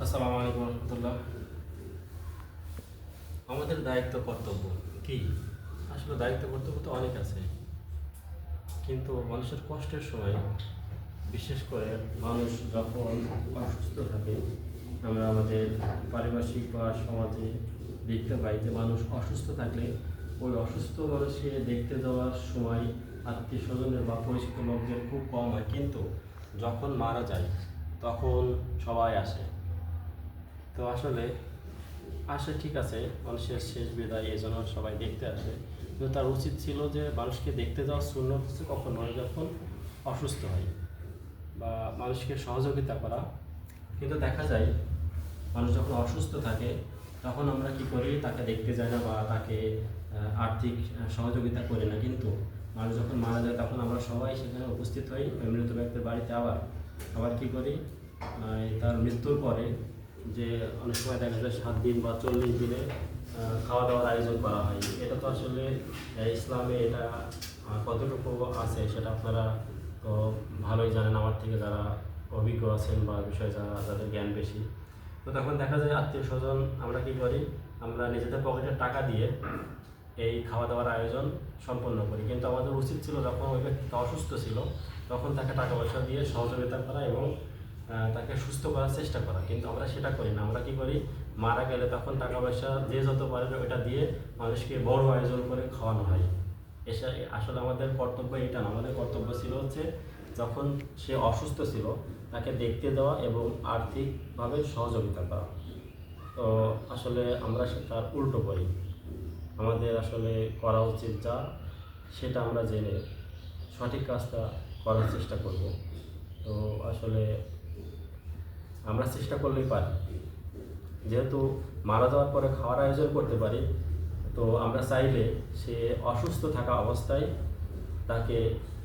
আসসালামু আলাইকুম রহমতুল্লাহ। আমাদের দায়িত্ব কর্তব্য কি? আসলে দায়িত্ব কর্তব্য তো অনেক আছে, কিন্তু মানুষের কষ্টের সময়, বিশেষ করে মানুষ যখন অসুস্থ থাকে, আমরা আমাদের পারিপার্শ্বিক বা সমাজে দেখতে পাই যে মানুষ অসুস্থ থাকলে ওই অসুস্থ মানুষকে দেখতে যাওয়ার সময় আত্মীয় স্বজনের বা পরিচিত লোকদের খুব কম হয়, কিন্তু যখন মারা যায় তখন সবাই আসে। তো আসলে আসে, ঠিক আছে, মানুষের শেষ বিদায়, এই জন্য সবাই দেখতে আসে, কিন্তু তার উচিত ছিল যে মানুষকে দেখতে যাওয়া সুন্নত হচ্ছে কখন মানুষ যখন অসুস্থ হয় বা মানুষকে সহযোগিতা করা। কিন্তু দেখা যায় মানুষ যখন অসুস্থ থাকে তখন আমরা কি করি, তাকে দেখতে যাই না বা তাকে আর্থিক সহযোগিতা করি না, কিন্তু মানুষ যখন মারা যায় তখন আমরা সবাই সেখানে উপস্থিত হই ওই মৃত ব্যক্তির বাড়িতে। আবার আবার কি করি, তার মৃত্যুর পরে যে অনেক সময় দেখা যায় 7 দিন বা 40 দিনে খাওয়া দাওয়ার আয়োজন করা হয়। এটা তো আসলে ইসলামে এটা কতটুকু আছে সেটা আপনারা তো ভালোই জানেন আমার থেকে, যারা অভিজ্ঞ আছেন বা বিষয়ে যাদের জ্ঞান বেশি। তো তখন দেখা যায় আত্মীয় স্বজন আমরা কী করি, আমরা নিজেদের পকেটের টাকা দিয়ে এই খাওয়া দাওয়ার আয়োজন সম্পন্ন করি, কিন্তু আমাদের উচিত ছিল যখন ওই ব্যক্তি অসুস্থ ছিল তখন তাকে টাকা পয়সা দিয়ে সহযোগিতা করা এবং তাকে সুস্থ করার চেষ্টা করা, কিন্তু আমরা সেটা করি না। আমরা কি করি, মারা গেলে তখন টাকা পয়সা যে যত পারে ওইটা দিয়ে মানুষকে বড় আয়োজন করে খাওয়ানো হয়। এসে আসলে আমাদের কর্তব্য এটা না, আমাদের কর্তব্য ছিল হচ্ছে যখন সে অসুস্থ ছিল তাকে দেখতে দেওয়া এবং আর্থিকভাবে সহযোগিতা করা। তো আসলে আমরা তার উল্টো করি। আমাদের আসলে করা উচিত যা, সেটা আমরা জেনে সঠিক কাজটা করার চেষ্টা করব। তো আসলে আমরা চেষ্টা করলেই পারি, যেহেতু মারা যাওয়ার পরে খাওয়ার আয়োজন করতে পারি, তো আমরা চাইলে সে অসুস্থ থাকা অবস্থায় তাকে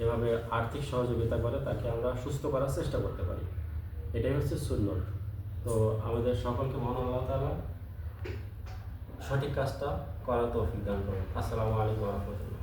এভাবে আর্থিক সহযোগিতা করে তাকে আমরা সুস্থ করার চেষ্টা করতে পারি। এটাই হচ্ছে সুন্নত। তো আমাদের সকলকে মহান আল্লাহ তাআলা সঠিক কাজটা করার তৌফিক দান করুন। আসসালামু আলাইকুম ওয়া রাহমাতুল্লাহ।